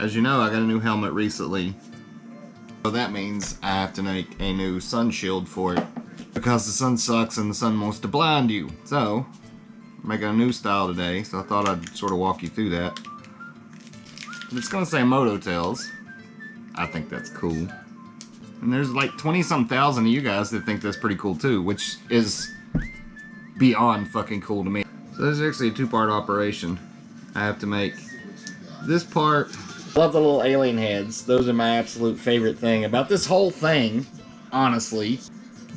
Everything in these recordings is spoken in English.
As you know, I got a new helmet recently. So that means I have to make a new sun shield for it. Because the sun sucks and the sun wants to blind you. So, I'm making a new style today, so I thought I'd sort of walk you through that. It's gonna say MotoTales. I think that's cool. And there's like 20-some thousand of you guys that think that's pretty cool too, which is beyond fucking cool to me. So this is actually a two-part operation. I have to make this part. I love the little alien heads. Those are my absolute favorite thing about this whole thing, honestly.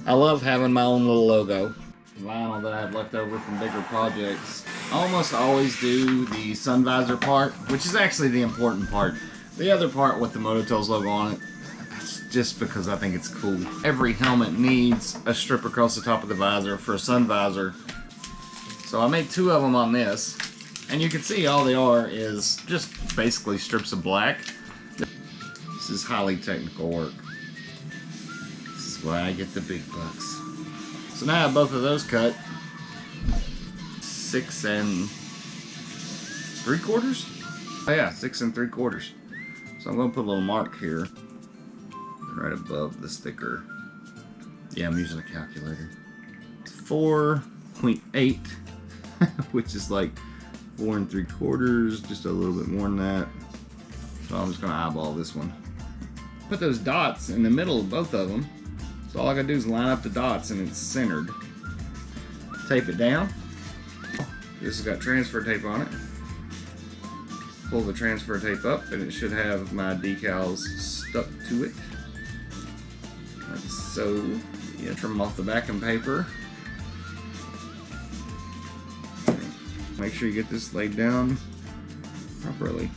I love having my own little logo. Vinyl that I have left over from bigger projects. I almost always do the sun visor part, which is actually the important part. The other part with the MotoTales logo on it, just because I think it's cool. Every helmet needs a strip across the top of the visor for a sun visor. So I made two of them on this. And you can see all they are is just basically strips of black. This is highly technical work. This is why I get the big bucks. So now I have both of those cut. 6 3/4? Oh yeah, 6 3/4. So I'm going to put a little mark here. Right above the sticker. Yeah, I'm using a calculator. 4.8, which is like 4 3/4, just a little bit more than that. So I'm just gonna eyeball this one. Put those dots in the middle of both of them. So all I gotta do is line up the dots and it's centered. Tape it down. This has got transfer tape on it. Pull the transfer tape up and it should have my decals stuck to it. Like so. You trim off the backing paper. Make sure you get this laid down properly.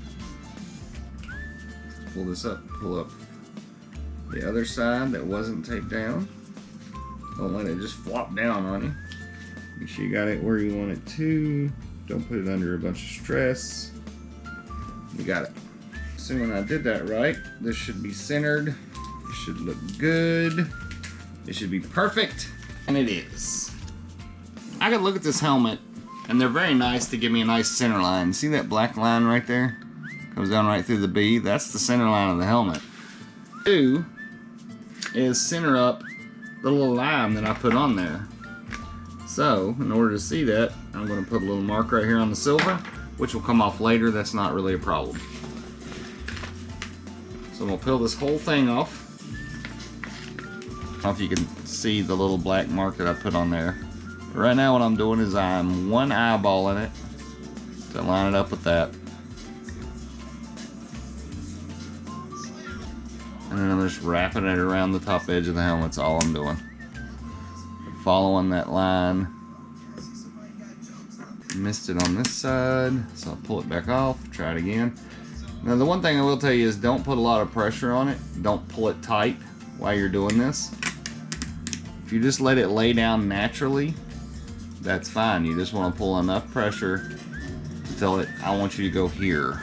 Pull this up, pull up the other side that wasn't taped down. Don't let it just flop down on you. Make sure you got it where you want it to. Don't put it under a bunch of stress. You got it. Assuming I did that right, this should be centered. It should look good. It should be perfect, and it is. I could look at this helmet, and they're very nice to give me a nice center line. See that black line right there? Comes down right through the B. That's the center line of the helmet. 2 is center up the little line that I put on there. So, in order to see that, I'm going to put a little mark right here on the silver, which will come off later. That's not really a problem. So I'm going to peel this whole thing off. I don't know if you can see the little black mark that I put on there. But right now what I'm doing is I'm one eyeballing it to line it up with that. And then I'm just wrapping it around the top edge of the helmet. That's all I'm doing. Following that line. Missed it on this side, so I'll pull it back off, try it again. Now the one thing I will tell you is don't put a lot of pressure on it. Don't pull it tight while you're doing this. If you just let it lay down naturally, that's fine. You just want to pull enough pressure to tell it, I want you to go here.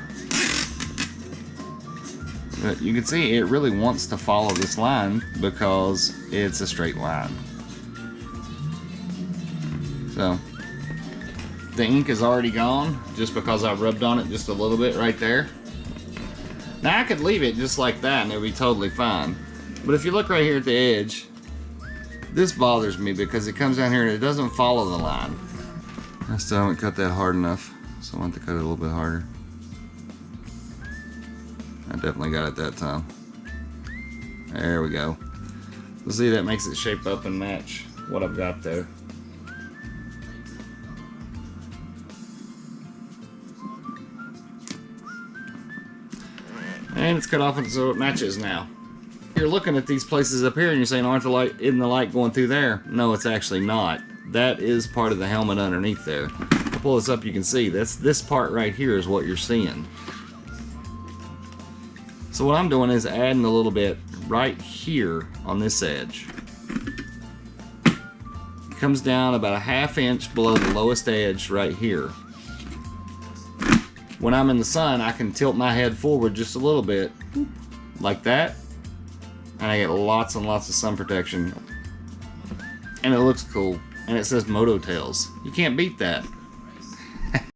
But you can see it really wants to follow this line because it's a straight line. So, the ink is already gone just because I rubbed on it just a little bit right there. Now I could leave it just like that and it would be totally fine. But if you look right here at the edge, this bothers me because it comes down here and it doesn't follow the line. I still haven't cut that hard enough, so I want to cut it a little bit harder. I definitely got it that time. There we go. You'll see that makes it shape up and match what I've got there. And it's cut off so it matches now. You're looking at these places up here and you're saying, aren't the light, isn't the light going through there? No, it's actually not. That is part of the helmet underneath there. I'll pull this up, you can see that's this part right here is what you're seeing. So what I'm doing is adding a little bit right here on this edge. It comes down about a ½ inch below the lowest edge right here. When I'm in the sun, I can tilt my head forward just a little bit, like that, and I get lots and lots of sun protection. And it looks cool, and it says MotoTales. You can't beat that.